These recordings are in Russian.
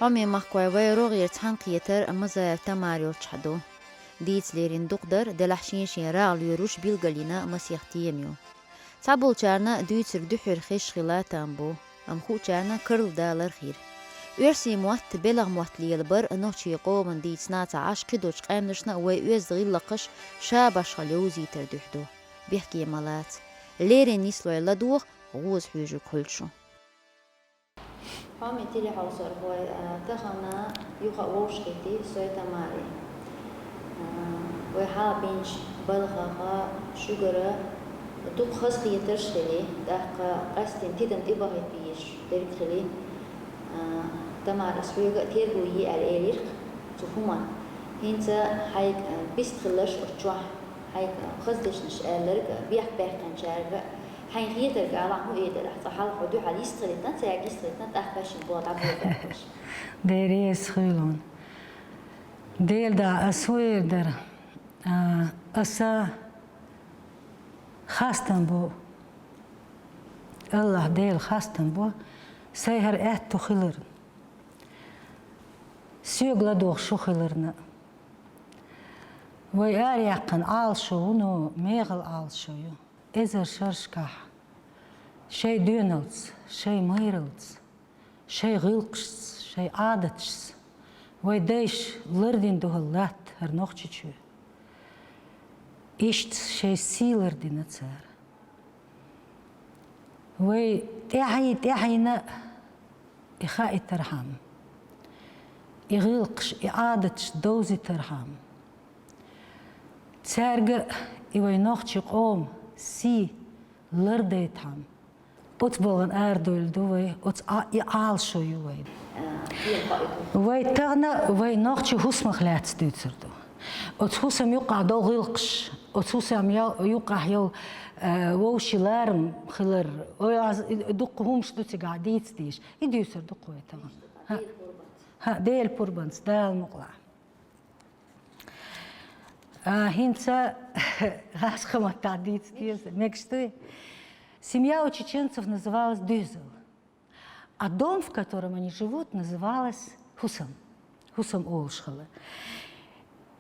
عمي محكوي ويروغ يرتحن قيتر أما زايف تماريو تشحدو ديت ليرين دقدر دلحشين راغ ليروش بيلغالينا مسيختي يميو تعبول چارنا دويتر دحر خيش خلا تامبو أم خو چارنا كرل دالر خير ويرسي موات بلغ موات ليلبر أنو چيقو من ديت سناتا عاش قدوش قامنشنا ويوز غيلقش شابش خليوزي تردحدو بيحكي مالات ليرين نسلو يلدوغ غوز حيجو كلشو هم تيلي حوصر هو تخنا يوخا ووشكتي سويتا ماري ويحا بينش بلغا شجرة دوق خاص يترش لي داق قاستين تيدم تباهي بيش درك لي تمار اسويغا تيرغو يي الاليرق تفهمان هينتا حيك بيستخلش ارتشوح حيك خزدش نش الرق بيح بيحكن شارغا حين خيتر على هو إيه ده صحال حدو على يستغلتنا سياق يستغلتنا تأخذش بوضع بوضعش. ديري سخيلون ديل دا أسوير در أسا خاستن بو الله ديل خاستن بو سيهر احتو خلر سيغلا دوغ شو خلرنا وياريقن عالشو ونو ميغل عالشو يو إذا شرشكح شيء دينلز شيء ميرلز شيء غلقش شيء عادتش ويديش لردين دوغلات هرنوخشيشو إشت شيء سيلردين أتسار وي تحينا إخاء ترحم إغلقش إعادتش دوزي ترحم تسارق إيوي نوخشي قوم سي لرديتهم أتبغن أردول دوي أعالشو يوين وي تغنى وي نوخشي هسمخ لاتس دوتسردو أتحوسم يقع دو غلقش أتحوسم يقع يو ووشي لارم خلر دق همش دوتي قاعديت ديش يديوسر دقوي تغن ها ديل بوربانس دال مقلع Хинца расхама традиции, мечты. Семья у чеченцев называлась Дюзел, а дом, в котором они живут, называлась Хусам, Хусам Олшхала.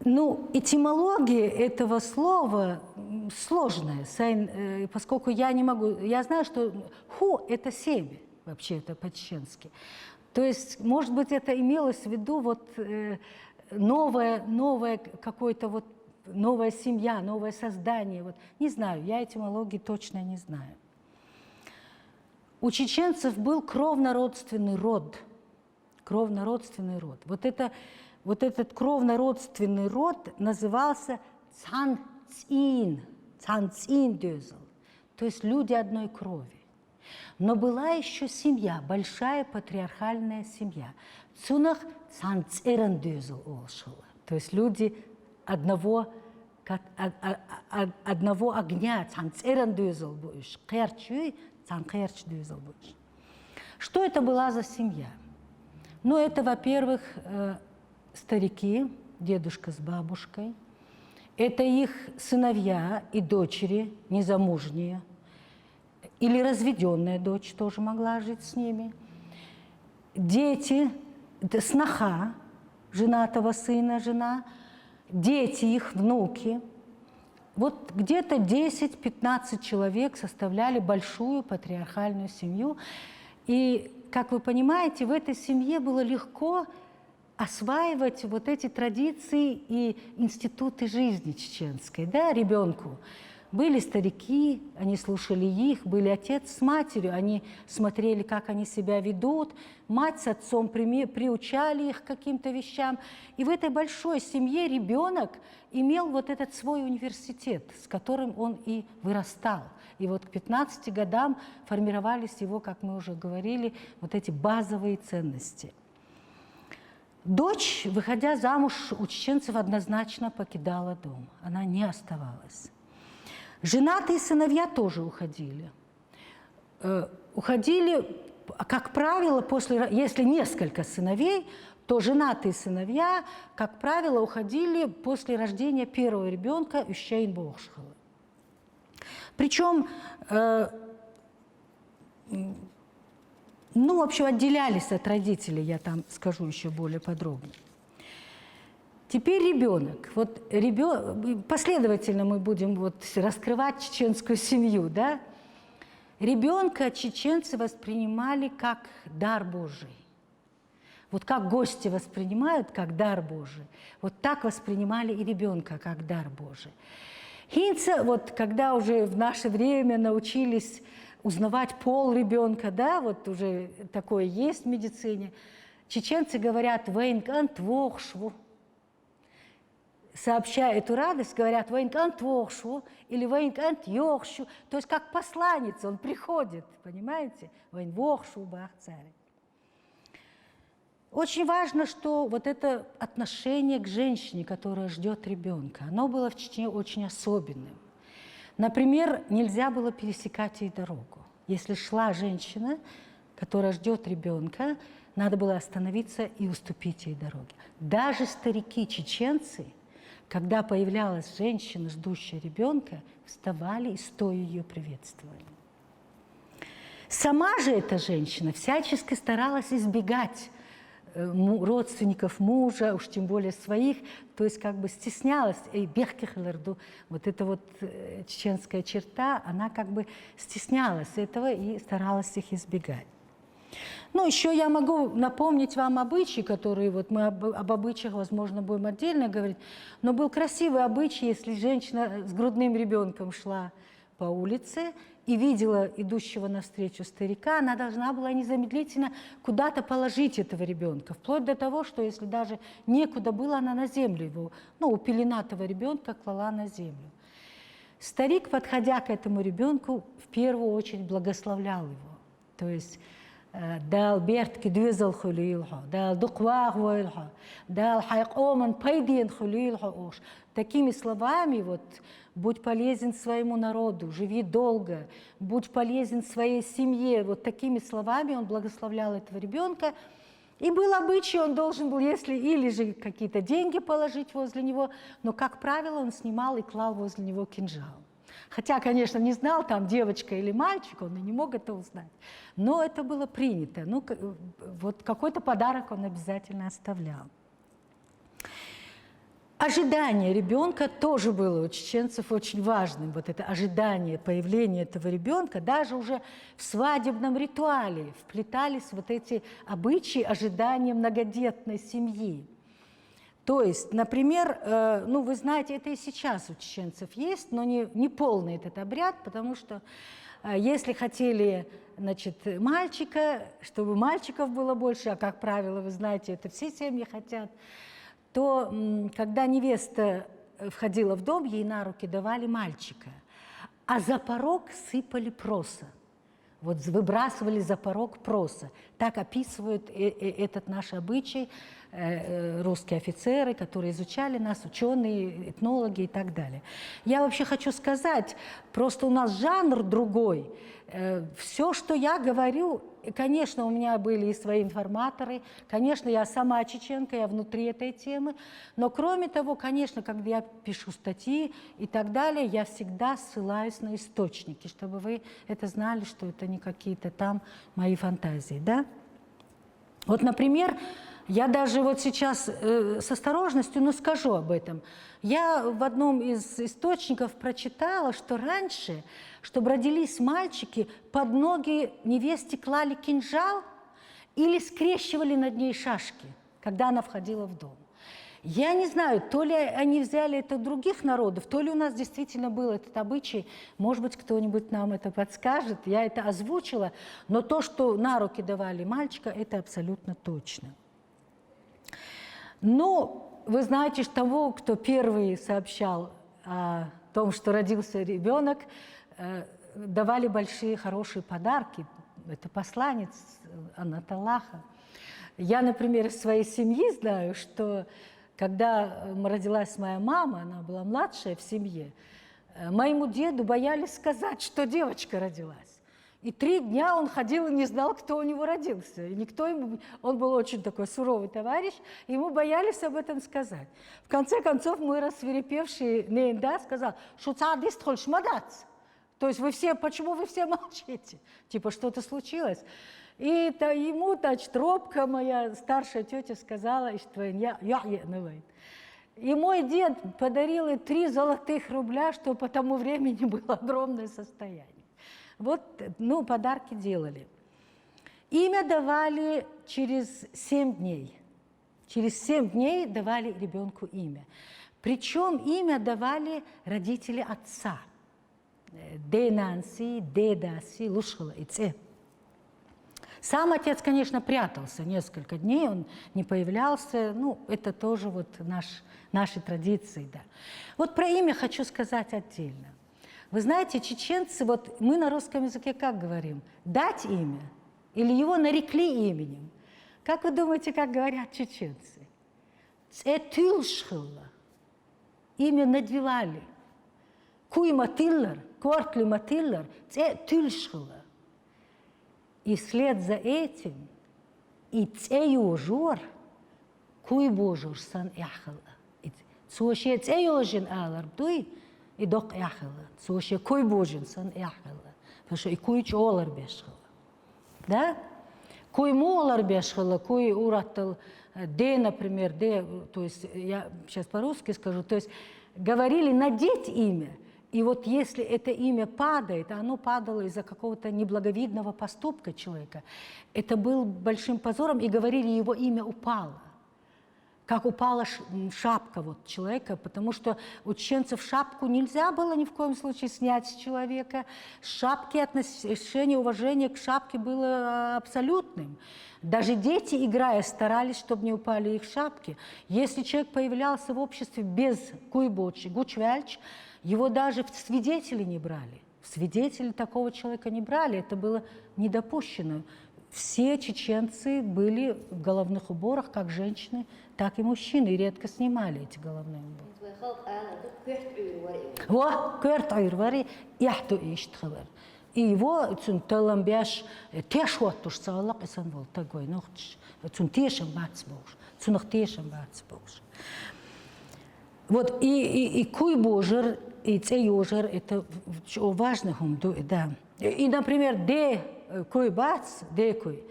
Ну, этимология этого слова сложная, поскольку я не могу, я знаю, что ху – это 7, вообще-то по-чеченски. То есть, может быть, это имелось в виду вот новое какое-то вот новая семья, новое создание. Вот. Не знаю, я этимологии точно не знаю. У чеченцев был кровно-родственный род. Кровно-родственный род. Вот этот кровно-родственный род назывался Цанцин. Цанцин-дёзел. То есть люди одной крови. Но была еще семья, большая патриархальная семья. Цунах Цанцерен-дёзел олшала. То есть люди одного огня, цанцерен-дюзел будешь, кэрчуй, цанкэрч-дюзел будешь. Что это была за семья? Ну, это, во-первых, старики, дедушка с бабушкой. Это их сыновья и дочери, незамужние. Или разведенная дочь тоже могла жить с ними. Дети, сноха, женатого сына, жена, дети, их внуки. Вот где-то 10-15 человек составляли большую патриархальную семью. И, как вы понимаете, в этой семье было легко осваивать вот эти традиции и институты жизни чеченской, да, ребенку. Были старики, они слушали их, были отец с матерью, они смотрели, как они себя ведут, мать с отцом приучали их к каким-то вещам. И в этой большой семье ребенок имел вот этот свой университет, с которым он и вырастал. И вот к 15 годам формировались его, как мы уже говорили, вот эти базовые ценности. Дочь, выходя замуж, у чеченцев однозначно покидала дом, она не оставалась. Женатые сыновья тоже уходили. Уходили, как правило, если несколько сыновей, то женатые сыновья, как правило, уходили после рождения первого ребенка Ющейн Бохшхала. Причем Ну, в общем, отделялись от родителей, я там скажу еще более подробно. Теперь ребенок. Вот последовательно мы будем вот раскрывать чеченскую семью, да? Ребенка чеченцы воспринимали как дар Божий. Вот как гости воспринимают как дар Божий, вот так воспринимали и ребенка как дар Божий. Хинца, вот когда уже в наше время научились узнавать пол ребенка, да, вот уже такое есть в медицине, чеченцы говорят «вейнкан твохшву». Сообщая эту радость, говорят «вейнкан твохшву» или «вейнкан тьохшу», то есть как посланец, он приходит, понимаете? «Вейн вохшу бах царь». Очень важно, что вот это отношение к женщине, которая ждет ребенка, оно было в Чечне очень особенным. Например, нельзя было пересекать ей дорогу. Если шла женщина, которая ждет ребенка, надо было остановиться и уступить ей дороги. Даже старики-чеченцы, когда появлялась женщина, ждущая ребенка, вставали и стоя ее приветствовали. Сама же эта женщина всячески старалась избегать родственников мужа, уж тем более своих, то есть как бы стеснялась, вот эта вот чеченская черта, она как бы стеснялась этого и старалась их избегать. Ну, еще я могу напомнить вам обычаи, которые, вот мы об обычаях, возможно, будем отдельно говорить, но был красивый обычай, если женщина с грудным ребенком шла по улице и видела идущего навстречу старика, она должна была незамедлительно куда-то положить этого ребенка, вплоть до того, что если даже некуда было, она на землю его, ну, у пеленатого ребенка клала на землю. Старик, подходя к этому ребенку, в первую очередь благословлял его, то есть дал бертки двизал хулилха, дал дуквах войлха, дал хайкоман пайдин хулилха ош. Такими словами вот будь полезен своему народу, живи долго, будь полезен своей семье. Вот такими словами он благословлял этого ребенка. И был обычай, он должен был, если или же какие-то деньги положить возле него, но, как правило, он снимал и клал возле него кинжал. Хотя, конечно, не знал, там девочка или мальчик, он и не мог это узнать. Но это было принято. Ну, вот какой-то подарок он обязательно оставлял. Ожидание ребенка тоже было у чеченцев очень важным. Вот это ожидание появления этого ребенка, даже уже в свадебном ритуале вплетались вот эти обычаи ожидания многодетной семьи. То есть, например, ну, вы знаете, это и сейчас у чеченцев есть, но не полный этот обряд, потому что если хотели, значит, мальчика, чтобы мальчиков было больше, а, как правило, вы знаете, это все семьи хотят, то когда невеста входила в дом, ей на руки давали мальчика, а за порог сыпали проса. Вот выбрасывали за порог проса. Так описывают этот наш обычай русские офицеры, которые изучали нас, ученые, этнологи и так далее. Я вообще хочу сказать, просто у нас жанр другой. Все, что я говорю, конечно, у меня были и свои информаторы, конечно, я сама чеченка, я внутри этой темы, но кроме того, конечно, когда я пишу статьи и так далее, я всегда ссылаюсь на источники, чтобы вы это знали, что это не какие-то там мои фантазии, да? Вот, например, я даже вот сейчас с осторожностью, но скажу об этом. Я в одном из источников прочитала, что раньше, чтобы родились мальчики, под ноги невесте клали кинжал или скрещивали над ней шашки, когда она входила в дом. Я не знаю, то ли они взяли это у других народов, то ли у нас действительно был этот обычай. Может быть, кто-нибудь нам это подскажет. Я это озвучила, но то, что на руки давали мальчика, это абсолютно точно. Ну, вы знаете, что того, кто первый сообщал о том, что родился ребенок, давали большие, хорошие подарки. Это посланец Анатолаха. Я, например, из своей семьи знаю, что когда родилась моя мама, она была младшая в семье, моему деду боялись сказать, что девочка родилась. И 3 дня он ходил и не знал, кто у него родился. И никто ему, он был очень такой суровый товарищ, ему боялись об этом сказать. В конце концов, мой рассвирепевший Нейнда сказал, «Шуцадист хольшмадац». То есть вы все, почему вы все молчите? Типа что-то случилось. И ему, значит, робко моя старшая тетя сказала, что я и мой дед подарил ей 3 золотых рубля, что по тому времени было огромное состояние. Вот, ну, подарки делали. Имя давали через 7 дней. Через 7 дней давали ребенку имя. Причем имя давали родители отца. Денанси, дедаси, лушхала и це. Сам отец, конечно, прятался несколько дней, он не появлялся. Ну, это тоже вот наши традиции, да. Вот про имя хочу сказать отдельно. Вы знаете, чеченцы, вот мы на русском языке как говорим? Дать имя или его нарекли именем? Как вы думаете, как говорят чеченцы? Цетылшхылла. Имя надевали. Куй матиллар, кортли матиллар, цетылшхылла. И вслед за этим и цеюжор, куй божур сан яхала. Цоше цеюжин алар бдуй и док яхала. Цоше куй божин сан яхала. Потому что и куй чолар бешхала. Да? Куй молар бешхала, куй уратал де, например, де, то есть я сейчас по-русски скажу, то есть говорили надеть имя. И вот если это имя падает, а оно падало из-за какого-то неблаговидного поступка человека, это был большим позором, и говорили, его имя упало. Как упала шапка вот человека, потому что у чеченцев шапку нельзя было ни в коем случае снять с человека. Шапки, отношение, уважение к шапке было абсолютным. Даже дети, играя, старались, чтобы не упали их шапки. Если человек появлялся в обществе без куйбочи, гучвяльч, его даже в свидетели не брали. В свидетели такого человека не брали, это было недопущено. Все чеченцы были в головных уборах, как женщины, так и мужчины, и редко снимали эти головные уборы. Во, кёрт-айрвари, яхту иштхалар. И его цунталам бяш теш уаттуш саалак исан вол такой, нохтш цунтешем бацбош, цунахтешем бацбош. Вот и куйбожер, и цейожер, это важно, да. И, например, де куйбац, де куй.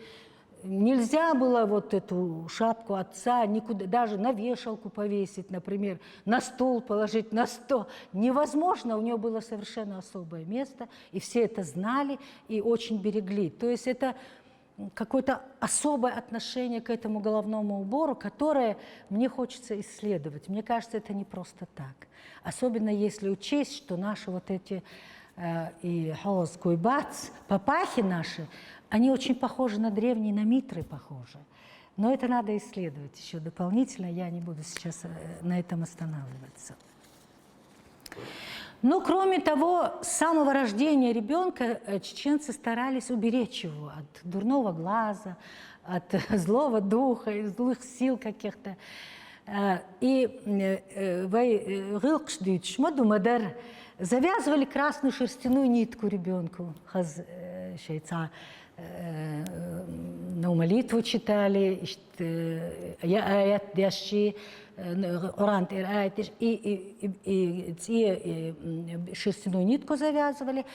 Нельзя было вот эту шапку отца никуда, даже на вешалку повесить, например, на стол положить, на стол. Невозможно, у него было совершенно особое место, и все это знали и очень берегли. То есть это какое-то особое отношение к этому головному убору, которое мне хочется исследовать. Мне кажется, это не просто так. Особенно если учесть, что наши вот эти и хоз, куйбац, папахи наши, они очень похожи на древние, на митры похожи. Но это надо исследовать еще дополнительно, я не буду сейчас на этом останавливаться. Но, кроме того, с самого рождения ребенка чеченцы старались уберечь его от дурного глаза, от злого духа, и злых сил каких-то. И завязывали красную шерстяную нитку ребенку. На молитву читали, и шерстяную нитку завязывали,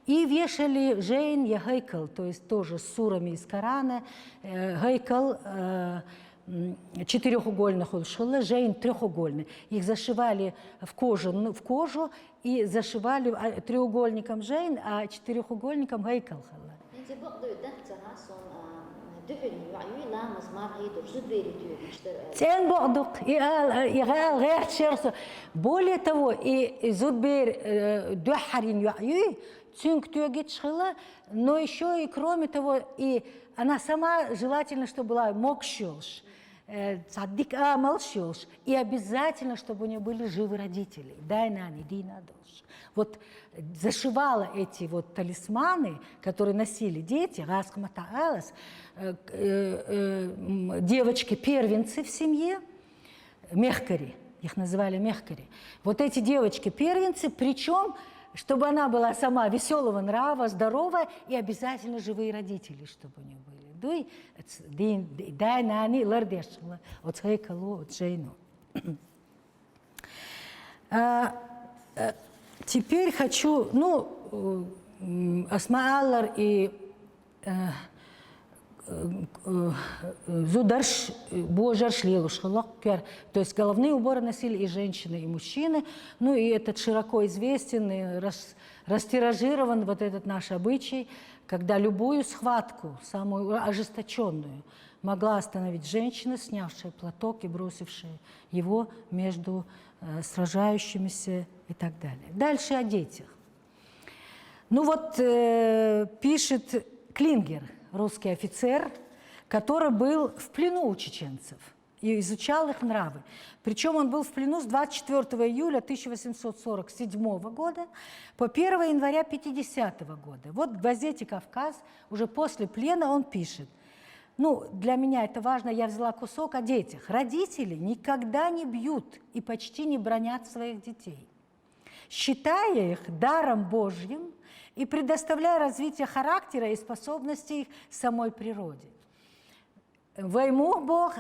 и вешали жейн я гейкал, то есть тоже с сурами из Корана, гейкал четырехугольных улшила, жейн трехугольный. Их зашивали в кожу и зашивали треугольником жейн, а четырехугольником гейкал. Более того, и зудбер духарин юй, но еще и кроме того, и она сама желательно, чтобы была мокшелш, и обязательно, чтобы у нее были живы родители. Вот зашивала эти вот талисманы, которые носили дети, девочки-первенцы в семье, мехкари, их называли мехкари. Вот эти девочки-первенцы, причем, чтобы она была сама веселого нрава, здоровая, и обязательно живые родители, чтобы у нее были. Теперь хочу, Асма Аллар и то есть головные уборы носили и женщины, и мужчины. Ну и этот широко известен и растиражирован вот этот наш обычай, когда любую схватку, самую ожесточенную, могла остановить женщина, снявшая платок и бросившая его между сражающимися и так далее. Дальше о детях. Ну вот пишет Клингер, русский офицер, который был в плену у чеченцев и изучал их нравы. Причем он был в плену с 24 июля 1847 года по 1 января 1950 года. Вот в газете «Кавказ» уже после плена он пишет: ну, для меня это важно, я взяла кусок о детях. Родители никогда не бьют и почти не бранят своих детей, считая их даром Божьим и предоставляя развитие характера и способностей их самой природе. Войну Бог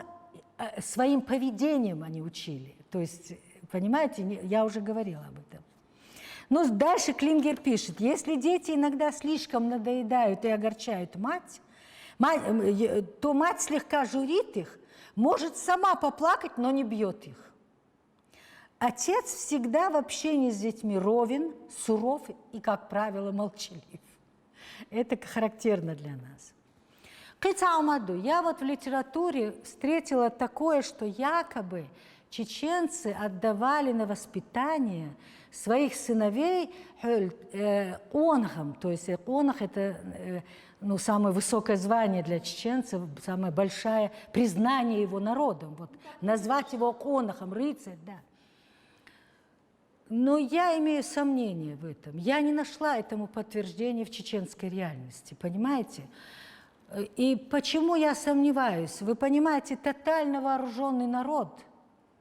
своим поведением они учили. То есть, понимаете, я уже говорила об этом. Но дальше Клингер пишет: если дети иногда слишком надоедают и огорчают мать, то мать слегка журит их, может сама поплакать, но не бьет их. Отец всегда в общении с детьми ровен, суров и, как правило, молчалив. Это характерно для нас. Я вот в литературе встретила такое, что якобы чеченцы отдавали на воспитание своих сыновей онгам, то есть онг – это самое высокое звание для чеченцев, самое большое признание его народом. Вот, назвать его онгом, рыцарь, да. Но я имею сомнения в этом. Я не нашла этому подтверждения в чеченской реальности, понимаете? И почему я сомневаюсь? Вы понимаете, тотально вооруженный народ,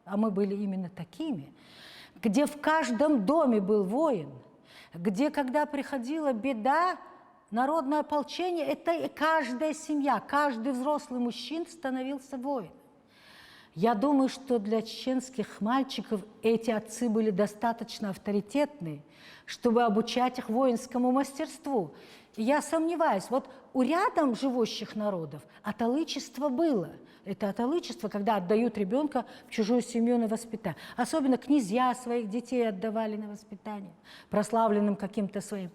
а мы были именно такими, где в каждом доме был воин, где, когда приходила беда, народное ополчение, это каждая семья, каждый взрослый мужчина становился воином. Я думаю, что для чеченских мальчиков эти отцы были достаточно авторитетны, чтобы обучать их воинскому мастерству. И я сомневаюсь, вот у рядом живущих народов аталычество было. Это аталычество, когда отдают ребенка в чужую семью на воспитание. Особенно князья своих детей отдавали на воспитание, прославленным каким-то своим.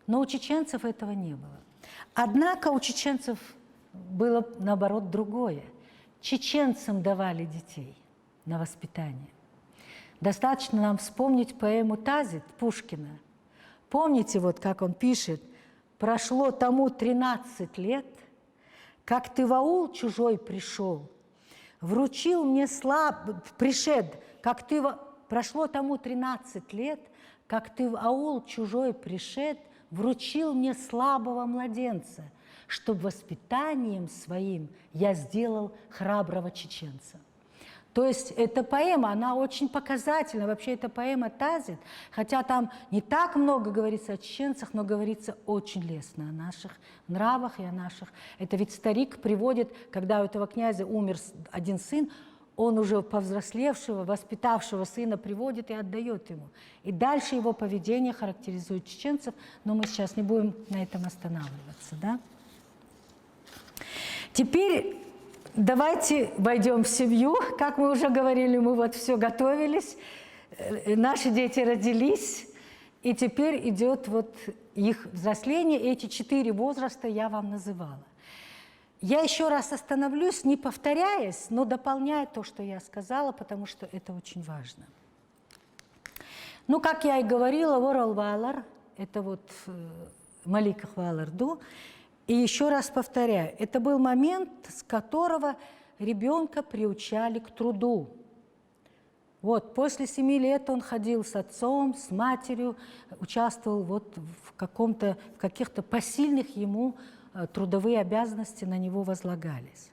Но у чеченцев этого не было. Однако у чеченцев было, наоборот, другое. Чеченцам давали детей на воспитание. Достаточно нам вспомнить поэму «Тазит» Пушкина. Помните, вот как он пишет: «Прошло тому 13 лет, как ты в аул чужой пришел, вручил мне прошло тому 13 лет, как ты в аул чужой пришед, вручил мне слабого младенца, чтоб воспитанием своим я сделал храброго чеченца». То есть эта поэма, она очень показательна. Вообще эта поэма «Тазит», хотя там не так много говорится о чеченцах, но говорится очень лестно о наших нравах и о наших. Это ведь старик приводит, когда у этого князя умер один сын, он уже повзрослевшего, воспитавшего сына приводит и отдает ему. И дальше его поведение характеризует чеченцев, но мы сейчас не будем на этом останавливаться, да? Теперь давайте войдем в семью. Как мы уже говорили, мы вот все готовились, наши дети родились, и теперь идет вот их взросление. Эти 4 возраста я вам называла. Я еще раз остановлюсь, не повторяясь, но дополняя то, что я сказала, потому что это очень важно. Ну, как я и говорила, ворал валар, это вот Малика Валарду. И еще раз повторяю, это был момент, с которого ребенка приучали к труду. Вот, после 7 лет он ходил с отцом, с матерью, участвовал вот в каких-то посильных ему трудовые обязанности на него возлагались.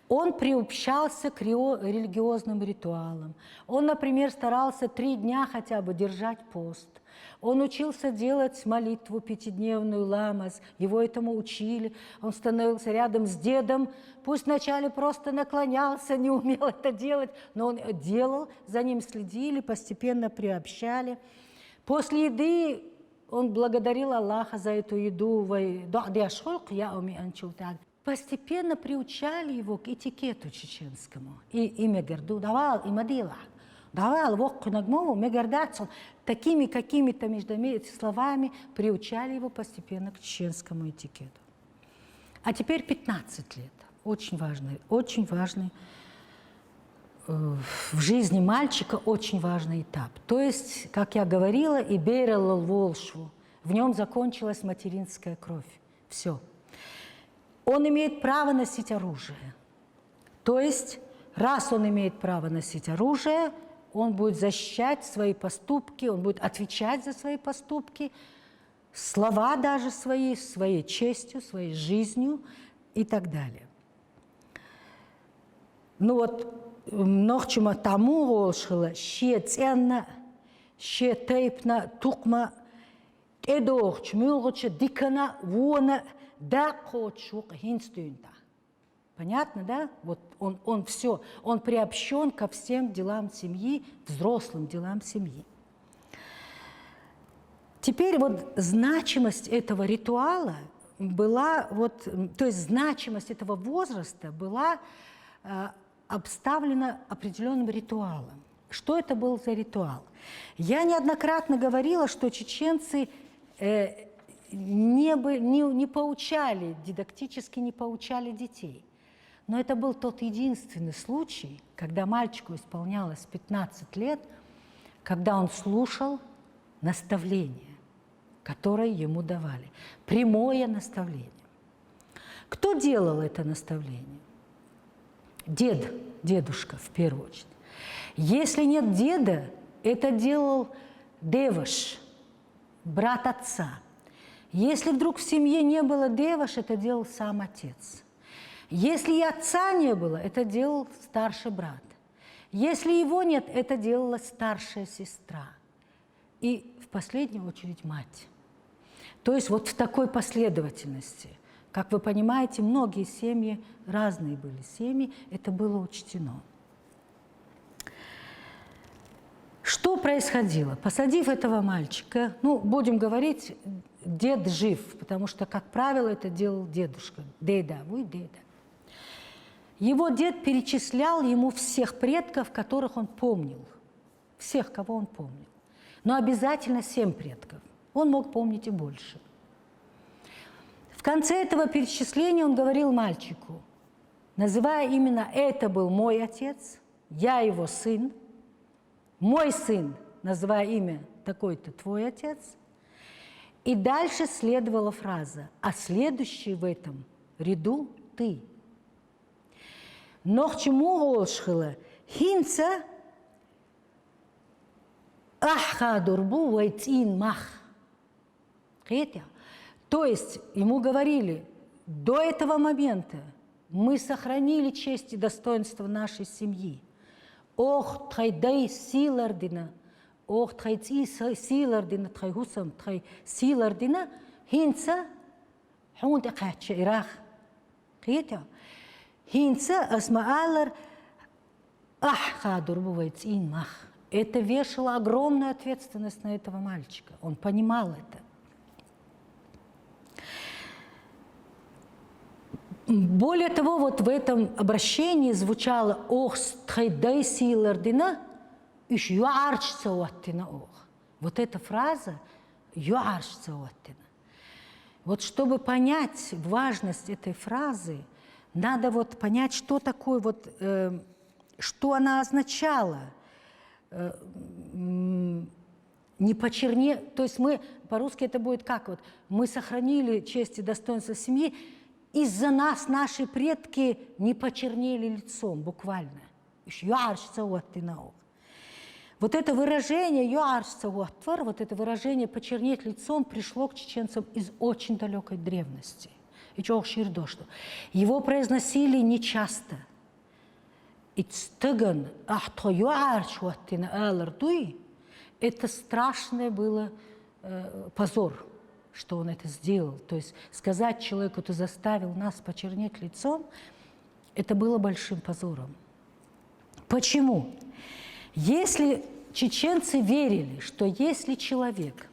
Он приобщался к религиозным ритуалам. Он, например, старался 3 дня хотя бы держать пост. Он учился делать молитву пятидневную ламаз, его этому учили. Он становился рядом с дедом, пусть вначале просто наклонялся, не умел это делать, но он делал, за ним следили, постепенно приобщали. После еды он благодарил Аллаха за эту еду. постепенно приучали его к этикету чеченскому. И Мегерду давал, и Мадила давал, вок нагмову, Мегердацу, такими какими-то между словами приучали его постепенно к чеченскому этикету. А теперь 15 лет. Очень важный в жизни мальчика очень важный этап. То есть, как я говорила, и берел волшву, в нем закончилась материнская кровь. Все. Он имеет право носить оружие. То есть, раз он имеет право носить оружие, он будет защищать свои поступки, он будет отвечать за свои поступки, слова даже своей честью, своей жизнью и так далее. Ну вот, нохчима тому волшила, ще ценна, ще тейпна, тукма, эдохч, мюлгоча, дикана, вона, да хочук, хинстюнта. Понятно, да? Вот он все, он приобщен ко всем делам семьи, взрослым делам семьи. Теперь вот значимость этого ритуала была, вот, то есть значимость этого возраста была обставлена определенным ритуалом. Что это был за ритуал? Я неоднократно говорила, что чеченцы не поучали, дидактически не поучали детей. Но это был тот единственный случай, когда мальчику исполнялось 15 лет, когда он слушал наставление, которое ему давали. Прямое наставление. Кто делал это наставление? Дедушка в первую очередь. Если нет деда, это делал деваш, брат отца. Если вдруг в семье не было деваш, это делал сам отец. Если и отца не было, это делал старший брат. Если его нет, это делала старшая сестра. И в последнюю очередь мать. То есть вот в такой последовательности. Как вы понимаете, многие семьи, разные были семьи, это было учтено. Что происходило? Посадив этого мальчика, ну, будем говорить, дед жив, потому что, как правило, это делал дедушка, деда, вы деда. Его дед перечислял ему всех предков, которых он помнил, всех, кого он помнил. Но обязательно 7 предков. Он мог помнить и больше. В конце этого перечисления он говорил мальчику, называя именно «это был мой отец, я его сын, мой сын», называя имя «такой-то твой отец». И дальше следовала фраза «а следующий в этом ряду ты». Но к чему волшхила? Хинца ахха дурбу вайтин мах. То есть ему говорили, до этого момента мы сохранили честь и достоинство нашей семьи. Ох, тхайдай силардина, ох, тхайци силардина, тхайгусам, тхай силардина, хинца хунт ахача ирах. Хинца асмаалар ахха дурбу вайтин мах. Это вешало огромную ответственность на этого мальчика. Он понимал это. Более того, вот в этом обращении звучало «Ох, стхайдай силардина, иш юарчца уаттина ох». Вот эта фраза «юарчца уаттина». Вот чтобы понять важность этой фразы, надо вот понять, что такое, вот, что она означала. Не почерне, то есть мы, по-русски это будет как вот, мы сохранили честь и достоинство семьи, из-за нас наши предки не почернели лицом, буквально. Вот это выражение вот это выражение почернеть лицом пришло к чеченцам из очень далекой древности. Его произносили нечасто. Это страшное было позор, что он это сделал. То есть сказать человеку, ты заставил нас почернеть лицом, это было большим позором. Почему? Если чеченцы верили, что если человек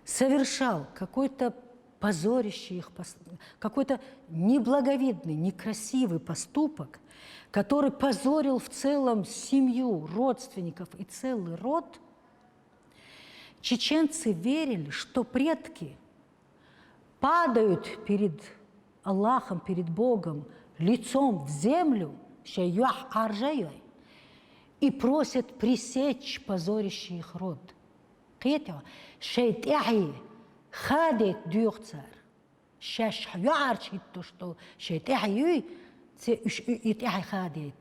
совершал какой-то позорящий их, какой-то неблаговидный, некрасивый поступок, который позорил в целом семью, родственников и целый род, чеченцы верили, что предки падают перед Аллахом, перед Богом, лицом в землю, и просят пресечь позорящий их род. Хадет дюрцар, шаш хюарчит то, что шейтяй хадет.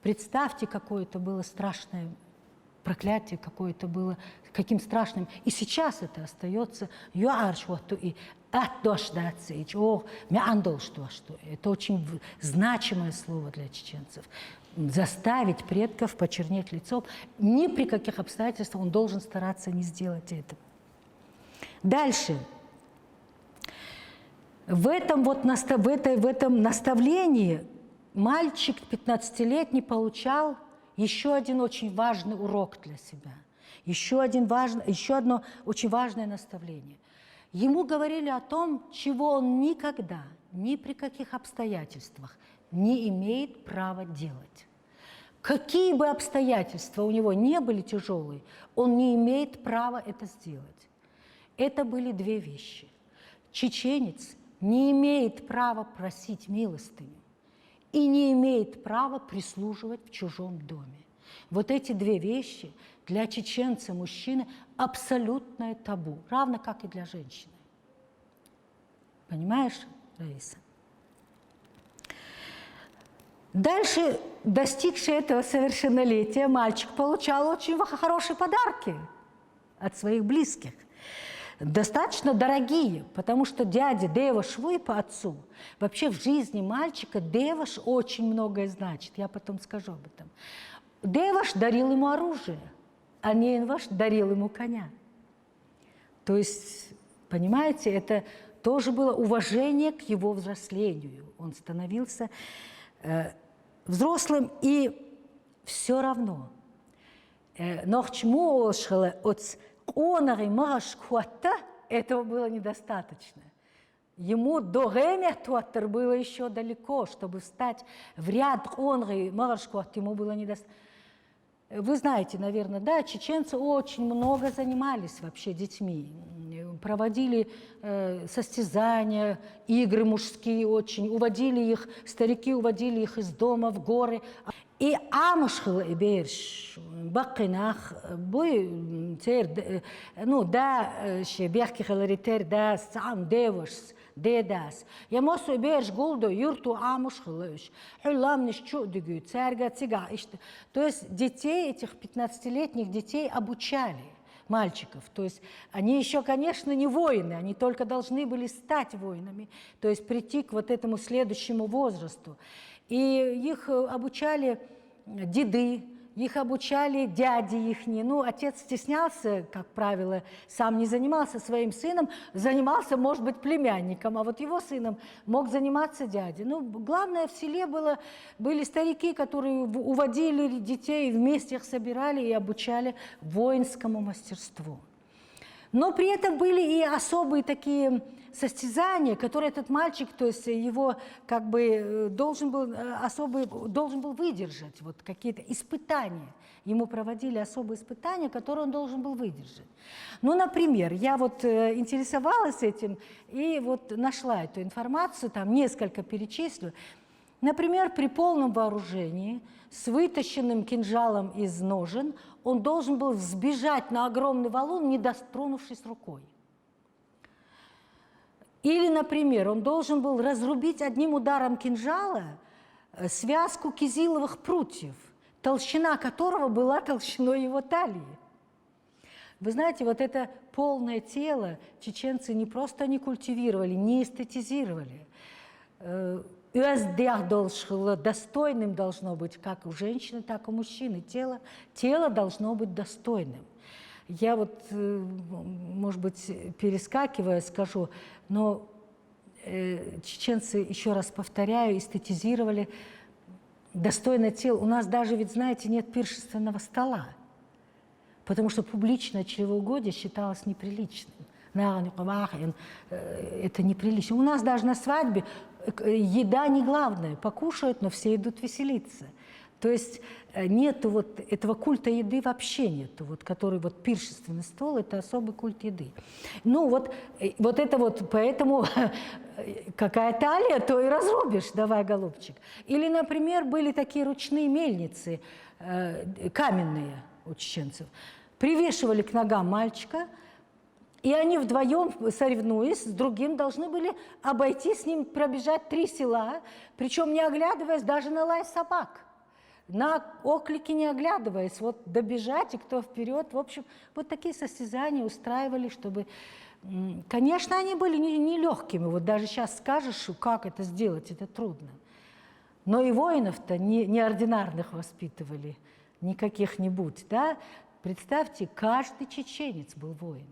Представьте, какое это было страшное проклятие, какое это было, каким страшным. И сейчас это остается. Это очень значимое слово для чеченцев. Заставить предков почернеть лицом. Ни при каких обстоятельствах он должен стараться не сделать этого. Дальше. В этом наставлении мальчик 15-летний получал еще один очень важный урок для себя. Еще одно очень важное наставление. Ему говорили о том, чего он никогда, ни при каких обстоятельствах не имеет права делать. Какие бы обстоятельства у него не были тяжелые, он не имеет права это сделать. Это были две вещи. Чеченец не имеет права просить милостыню и не имеет права прислуживать в чужом доме. Вот эти две вещи для чеченца мужчины абсолютное табу, равно как и для женщины. Понимаешь, Раиса? Дальше, достигший этого совершеннолетия, мальчик получал очень хорошие подарки от своих близких. Достаточно дорогие, потому что дядя Деваш Вуй по отцу, вообще в жизни мальчика Деваш очень многое значит, я потом скажу об этом. Деваш дарил ему оружие, а Нейнваш дарил ему коня. То есть, понимаете, это тоже было уважение к его взрослению. Он становился взрослым, и все равно. Этого было недостаточно. Ему до Гемертуаттер было еще далеко, чтобы встать в ряд Онры Марашкуат, ему было недостаточно. Вы знаете, наверное, да, чеченцы очень много занимались вообще детьми, проводили состязания, игры мужские очень, уводили их, старики уводили их из дома в горы. И амушхил берш бакинах бой ну да шебехки халаритер да сам деваш дедас я мосу берш голдо юрту амушхилыш хулам ничу дигу церга цига. То есть детей, этих 15-летних детей обучали, мальчиков. То есть они еще, конечно, не воины, они только должны были стать воинами, то есть прийти к вот этому следующему возрасту. И их обучали деды, их обучали дяди их. Ну, отец стеснялся, как правило, сам не занимался своим сыном, занимался, может быть, племянником, а вот его сыном мог заниматься дядя. Ну, главное, в селе были старики, которые уводили детей, вместе их собирали и обучали воинскому мастерству. Но при этом были и особые такие состязания, которые этот мальчик, то есть его как бы должен был выдержать, вот какие-то испытания. Ему проводили особые испытания, которые он должен был выдержать. Ну, например, я вот интересовалась этим и вот нашла эту информацию, там несколько перечислю. Например, при полном вооружении, с вытащенным кинжалом из ножен, он должен был взбежать на огромный валун, не дотронувшись рукой. Или, например, он должен был разрубить одним ударом кинжала связку кизиловых прутьев, толщина которого была толщиной его талии. Вы знаете, вот это полное тело чеченцы не просто не культивировали, не эстетизировали. Достойным должно быть как у женщины, так и у мужчины. Тело должно быть достойным. Я вот, может быть, перескакивая, скажу, но чеченцы, еще раз повторяю, эстетизировали достойное тело. У нас даже, ведь, знаете, нет пиршественного стола, потому что публичное чревоугодие считалось неприличным. Это неприлично. У нас даже на свадьбе еда не главное. Покушают, но все идут веселиться. То есть нету вот этого культа еды вообще нету, вот, который вот пиршественный стол, это особый культ еды. Ну вот это вот, поэтому какая талия, то и разрубишь, давай, голубчик. Или, например, были такие ручные мельницы, каменные у чеченцев. Привешивали к ногам мальчика, и они вдвоем, соревнуясь с другим, должны были обойти с ним, пробежать 3 села, причем не оглядываясь даже на лай собак. На оклики не оглядываясь, вот добежать и кто вперед. В общем, вот такие состязания устраивали, чтобы... Конечно, они были нелегкими. Вот даже сейчас скажешь, как это сделать, это трудно. Но и воинов-то неординарных воспитывали, не каких-нибудь, да? Представьте, каждый чеченец был воин.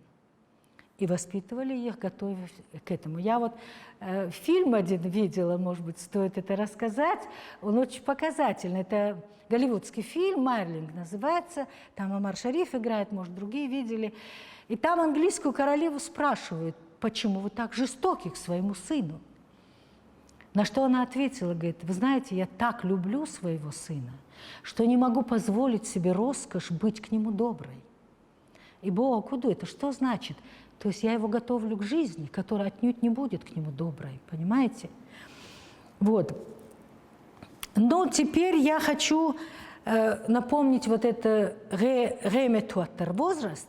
И воспитывали их, готовясь к этому. Я вот фильм один видела, может быть, стоит это рассказать. Он очень показательный. Это голливудский фильм, «Марлинг» называется. Там Омар Шариф играет, может, другие видели. И там английскую королеву спрашивают, почему вы так жестоки к своему сыну? На что она ответила, говорит, вы знаете, я так люблю своего сына, что не могу позволить себе роскошь быть к нему доброй. И Бог, куда это? Что значит? То есть я его готовлю к жизни, которая отнюдь не будет к нему доброй, понимаете? Вот. Но теперь я хочу напомнить вот это реметуаттер возраст.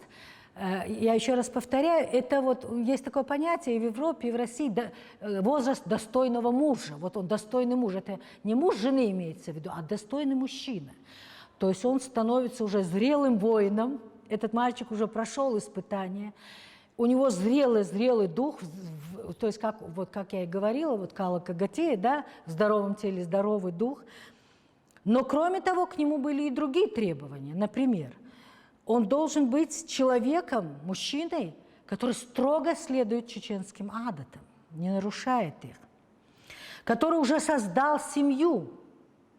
Я еще раз повторяю, это вот есть такое понятие и в Европе, и в России возраст достойного мужа. Вот он достойный муж. Это не муж жены имеется в виду, а достойный мужчина. То есть он становится уже зрелым воином. Этот мальчик уже прошел испытания. У него зрелый дух, то есть, как я и говорила, вот Кала Кагатея, да, в здоровом теле здоровый дух. Но, кроме того, к нему были и другие требования. Например, он должен быть человеком, мужчиной, который строго следует чеченским адатам, не нарушает их, который уже создал семью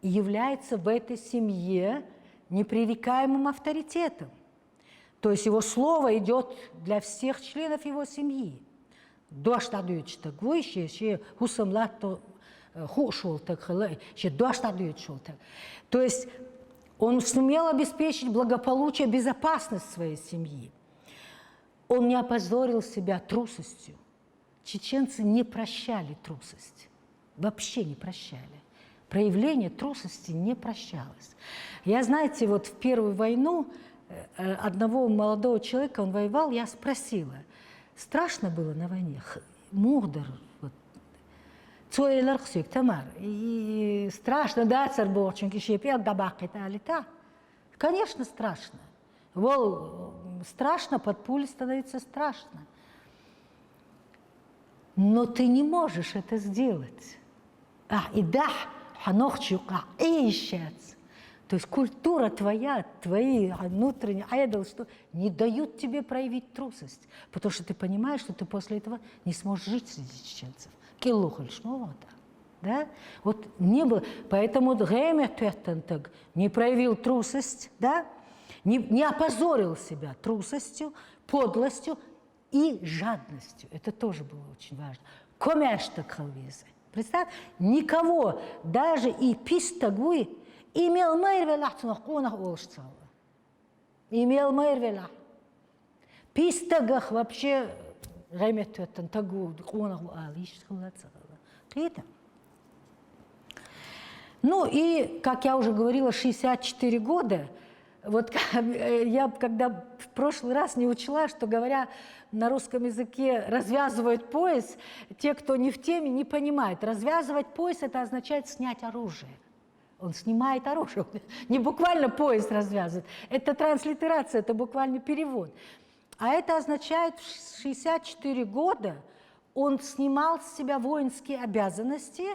и является в этой семье непререкаемым авторитетом. То есть его слово идет для всех членов его семьи. То есть он сумел обеспечить благополучие, безопасность своей семьи. Он не опозорил себя трусостью. Чеченцы не прощали трусость. Вообще не прощали. Проявление трусости не прощалось. Я, знаете, вот в Первую войну одного молодого человека, он воевал, я спросила, страшно было на войне? Мугдар, вот. И страшно, да, царборченки, шепел, дабакита, лета. Конечно, страшно. Страшно, под пулей становится страшно. Но ты не можешь это сделать. То есть культура твоя, твои внутренние айдолы, что не дают тебе проявить трусость, потому что ты понимаешь, что ты после этого не сможешь жить среди чеченцев. Да? Вот не было, поэтому не проявил трусость, да? не опозорил себя трусостью, подлостью и жадностью. Это тоже было очень важно. Представь, никого, даже и пистагуи, имел майр велах цунахкунах олшцала. Имел майр велах. Пистагах вообще реметтуэттен тагу кунах алиш цала. Ну и, как я уже говорила, 64 года. Вот я, когда в прошлый раз не учла, что, говоря на русском языке, развязывают пояс, те, кто не в теме, не понимают. Развязывать пояс – это означает снять оружие. Он снимает оружие, не буквально пояс развязывает. Это транслитерация, это буквально перевод. А это означает, в 64 года он снимал с себя воинские обязанности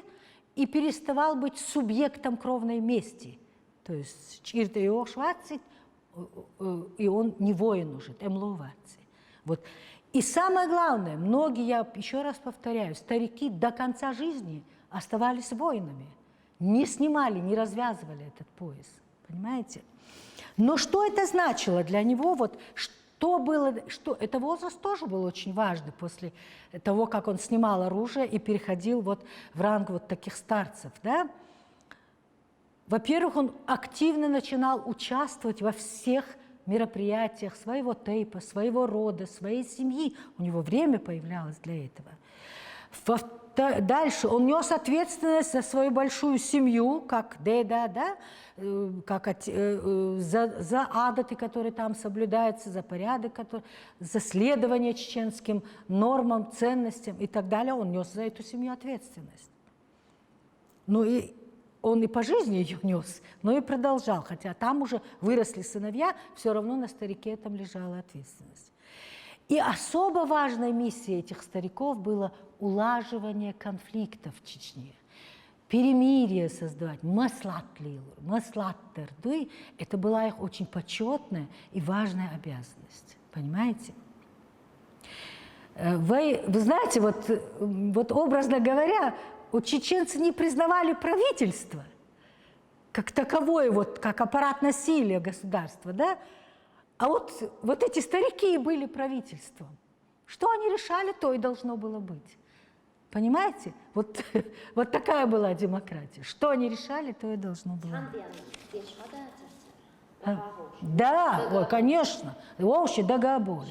и переставал быть субъектом кровной мести. То есть и он не воин уже, вот. И самое главное, многие, я еще раз повторяю, старики до конца жизни оставались воинами. Не снимали, не развязывали этот пояс, понимаете? Но что это значило для него? Вот, Это возраст тоже был очень важный после того, как он снимал оружие и переходил вот в ранг вот таких старцев, да? Во-первых, он активно начинал участвовать во всех мероприятиях своего тейпа, своего рода, своей семьи. У него время появлялось для этого. Дальше он нес ответственность за свою большую семью, как деда, да? За адаты, которые там соблюдаются, за порядок, за следование чеченским нормам, ценностям и так далее. Он нес за эту семью ответственность. Ну и он и по жизни ее нес, но и продолжал. Хотя там уже выросли сыновья, все равно на старике там лежала ответственность. И особо важной миссией этих стариков было улаживание конфликтов в Чечне. Перемирие создавать, маслаттер, это была их очень почетная и важная обязанность. Понимаете? Вы знаете, вот образно говоря, чеченцы не признавали правительство как таковое, вот, как аппарат насилия государства, да? А вот эти старики и были правительством. Что они решали, то и должно было быть. Понимаете? Вот такая была демократия. Что они решали, то и должно было быть. Да, конечно. Вообще договор.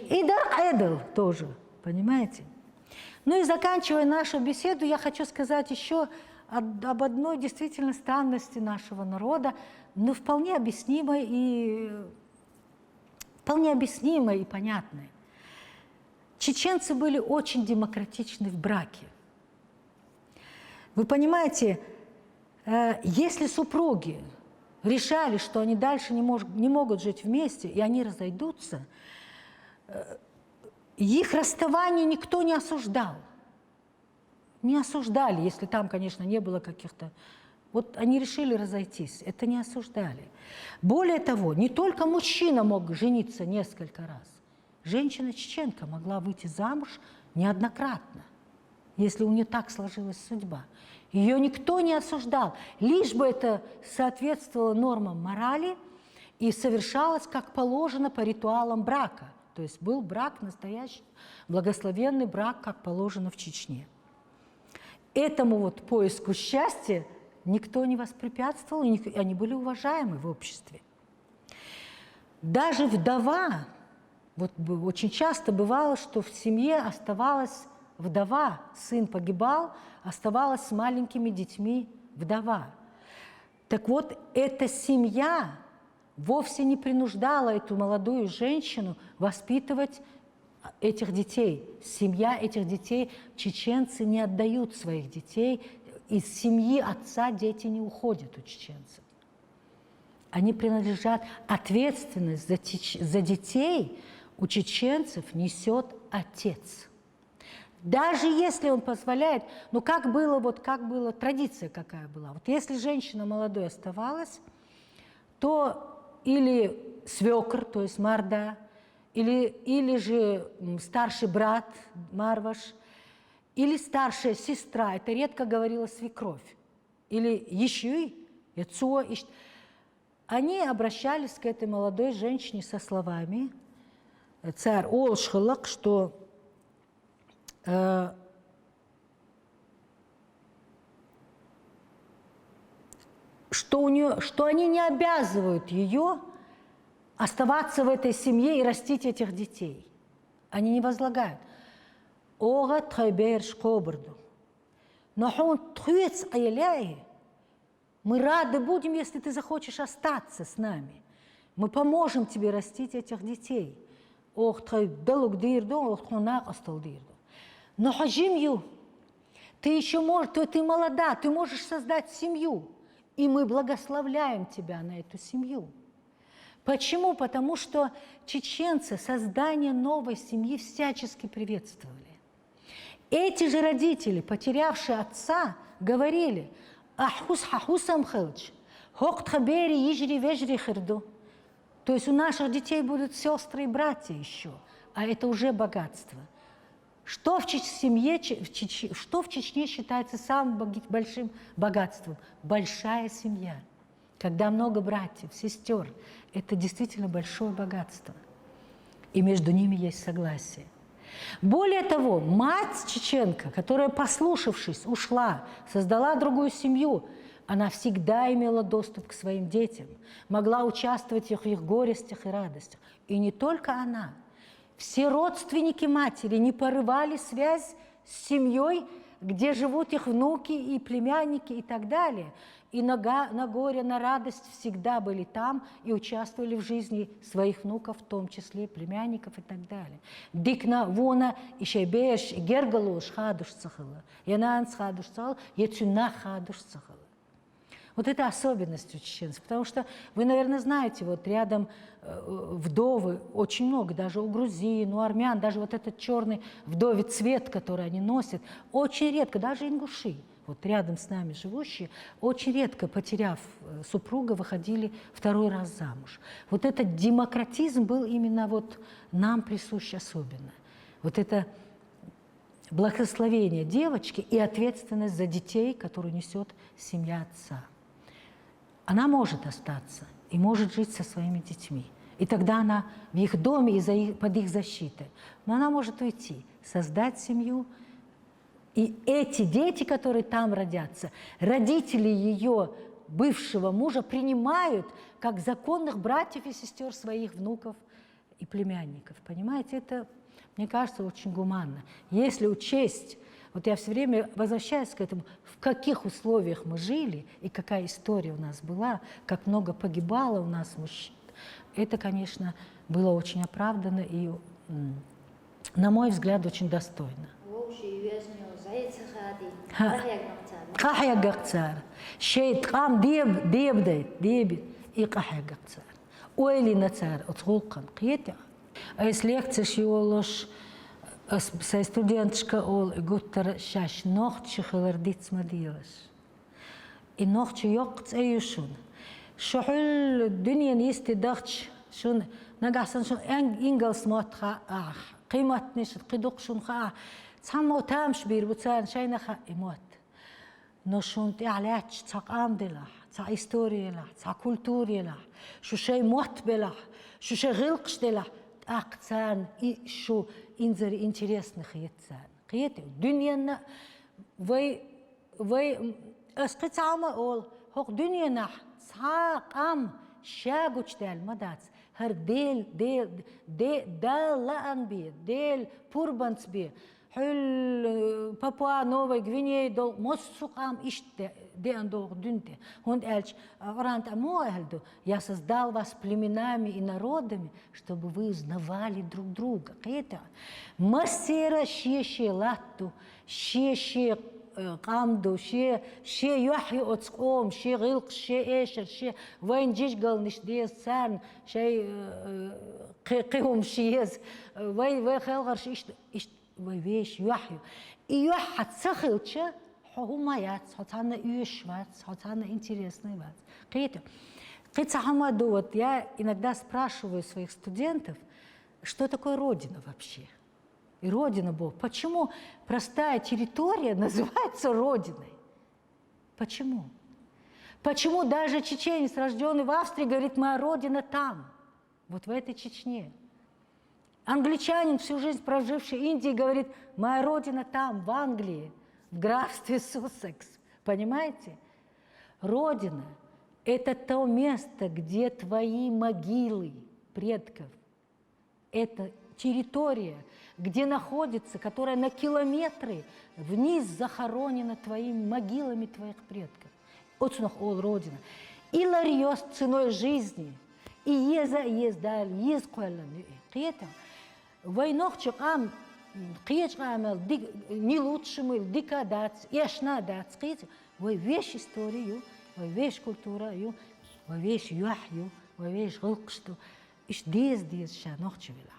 И Дарк-Эдл тоже, понимаете? Ну и заканчивая нашу беседу, я хочу сказать еще об одной действительно странности нашего народа, но вполне объяснимой и понятной. Чеченцы были очень демократичны в браке. Вы понимаете, если супруги решали, что они дальше не могут жить вместе, и они разойдутся, их расставание никто не осуждал. Не осуждали, если там, конечно, не было каких-то... Вот они решили разойтись, это не осуждали. Более того, не только мужчина мог жениться несколько раз. Женщина-чеченка могла выйти замуж неоднократно, если у нее так сложилась судьба. Ее никто не осуждал, лишь бы это соответствовало нормам морали и совершалось, как положено, по ритуалам брака. То есть был брак настоящий, благословенный брак, как положено в Чечне. Этому вот поиску счастья никто не воспрепятствовал, и они были уважаемы в обществе. Даже вдова, вот очень часто бывало, что в семье оставалась вдова, сын погибал, оставалась с маленькими детьми вдова. Так вот, эта семья вовсе не принуждала эту молодую женщину воспитывать этих детей. Семья этих детей, чеченцы не отдают своих детей, из семьи отца дети не уходят у чеченцев. Они принадлежат, ответственность за детей у чеченцев несет отец. Даже если он позволяет, ну как было, традиция какая была. Вот если женщина молодой оставалась, то или свекр, то есть марда, или же старший брат, марваш, или старшая сестра, это редко говорила свекровь, или еще яцо. Они обращались к этой молодой женщине со словами «Царь Олшхалак», что они не обязывают ее оставаться в этой семье и растить этих детей. Они не возлагают. «Ога тхайберш кобрду». Но он тхуец аяляй. Мы рады будем, если ты захочешь остаться с нами. Мы поможем тебе растить этих детей. «Ог тхайбелук дирду, ог тхунак остал дирду». Но хажимью, ты еще можешь, ты молода, ты можешь создать семью. И мы благословляем тебя на эту семью. Почему? Потому что чеченцы создание новой семьи всячески приветствовали. Эти же родители, потерявшие отца, говорили: «Ахус хахусам хэлч, хокт хабери ижри вежри хырду». То есть у наших детей будут сестры и братья еще, а это уже богатство. Что в Чечне считается самым большим богатством? Большая семья. когда много братьев, сестер, это действительно большое богатство. И между ними есть согласие. Более того, мать чеченка, которая, послушавшись, ушла, создала другую семью, она всегда имела доступ к своим детям, могла участвовать в их горестях и радостях. И не только она. Все родственники матери не порывали связь с семьей, где живут их внуки и племянники и так далее. И на горе, на радость всегда были там и участвовали в жизни своих внуков, в том числе племянников и так далее. Дикна вона и шейбеш и гергалуш хадуш цахала, янанс хадуш цахала, яцюна хадуш цахала. Вот это особенность у чеченцев, потому что вы, наверное, знаете, вот рядом вдовы очень много, даже у грузин, у армян, даже вот этот черный вдовий цвет, который они носят, очень редко, даже ингуши, вот рядом с нами живущие, очень редко, потеряв супруга, выходили второй раз замуж. Вот этот демократизм был именно вот нам присущ особенно. Вот это благословение девочки и ответственность за детей, которую несет семья отца. Она может остаться и может жить со своими детьми. И тогда она в их доме и под их защитой. Но она может уйти, создать семью. И эти дети, которые там родятся, родители ее бывшего мужа принимают как законных братьев и сестер своих внуков и племянников. Понимаете, это, мне кажется, очень гуманно. Если учесть, вот я все время возвращаюсь к этому, в каких условиях мы жили и какая история у нас была, как много погибало у нас мужчин, это, конечно, было очень оправданно и, на мой взгляд, очень достойно. قحيا ققصار شيء قام ديب قحيا ققصار ويلي نصار اتخلقن قيتا ايس лекцияш юолош сай студентшка ол гуттар шаш нохчи хылардиц мадилаш и нохчи йоқц эюшун шухул الدنيا نيستي دختش شون نجحسن شون إنجلس ماتخا قيمة نشد قدوق شون خا سامو تامش بير بتسان شينا خا إمات نشون تعلاتش تقام دلح تا إستوري لح تا كولتوري لح شو شيء موت بلح شو شيء غلقش دلح أقتان شو إنزري إنتريسنا خيتسان خيتي الدنيا وي أسقط عما أول هوق دنيا نح ساقام شاغوش دال مدات هر ديل لان بي ديل بوربانس بي حل بابوا نوفا غوينيا دول موسوقام إيش دي андох дюнте. Он эльч рант амоэльду. Я создал вас племенами и народами, чтобы вы узнавали друг друга. Это массера щеше латту, щеше قامدو شي يحيى أتقوم شي غلق شي إيشر شي وين جيش قال نش ديز سان شي قيهم شيز وي خلغر شي إيش وي ويش يحيى يحيى تسخلش هما يات هتانا يشوات هتانا интересный ват قيت Хамаду, вот я иногда спрашиваю своих студентов, что такое Родина вообще? И Родина Бог. Почему простая территория называется Родиной? Почему? Почему даже чеченец, рожденный в Австрии, говорит, моя Родина там, вот в этой Чечне? Англичанин, всю жизнь проживший в Индии, говорит, моя Родина там, в Англии, в графстве Суссекс. Понимаете? Родина – это то место, где твои могилы предков. Это территория, где находится, которая на километры вниз захоронена твоими могилами твоих предков. Отсюда ол Родина. И лариос ценой жизни, и ездаль, езкуэллан. Қиета. Войнохчик ам, қиеч амел, не лучше мы, дикадац, яшнадац, қиета. Вы вещь историю, вы вещь культуру, вы вещь яхью, вы вещь гылкшту. Иш дез ша нохчевила.